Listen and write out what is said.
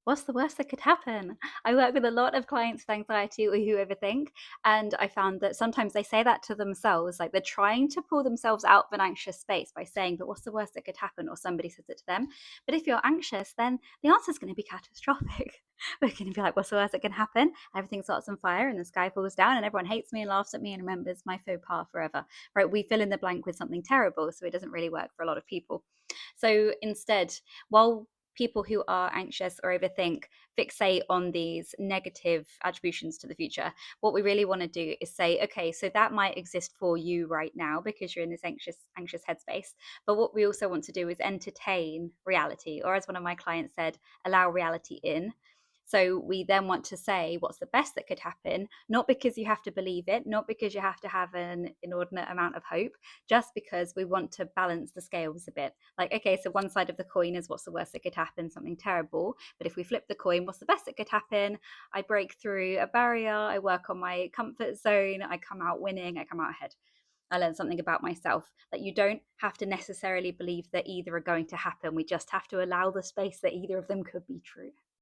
what's the worst that could happen? I work with a lot of clients with anxiety or who overthink, and I found that sometimes they say that to themselves, like they're trying to pull themselves out of an anxious space by saying, but what's the worst that could happen? Or somebody says it to them. But if you're anxious, then the answer is going to be catastrophic. We're going to be like, what's the worst that can happen? Everything starts on fire and the sky falls down and everyone hates me and laughs at me and remembers my faux pas forever, right? We fill in the blank with something terrible, so it doesn't really work for a lot of people. So instead, while people who are anxious or overthink fixate on these negative attributions to the future, what we really want to do is say, okay, so that might exist for you right now because you're in this anxious headspace. But what we also want to do is entertain reality, or as one of my clients said, allow reality in. So we then want to say what's the best that could happen, not because you have to believe it, not because you have to have an inordinate amount of hope, just because we want to balance the scales a bit. Like, okay, so one side of the coin is what's the worst that could happen, something terrible. But if we flip the coin, what's the best that could happen? I break through a barrier, I work on my comfort zone, I come out winning, I come out ahead. I learned something about myself that you don't have to necessarily believe that either are going to happen. We just have to allow the space that either of them could be true.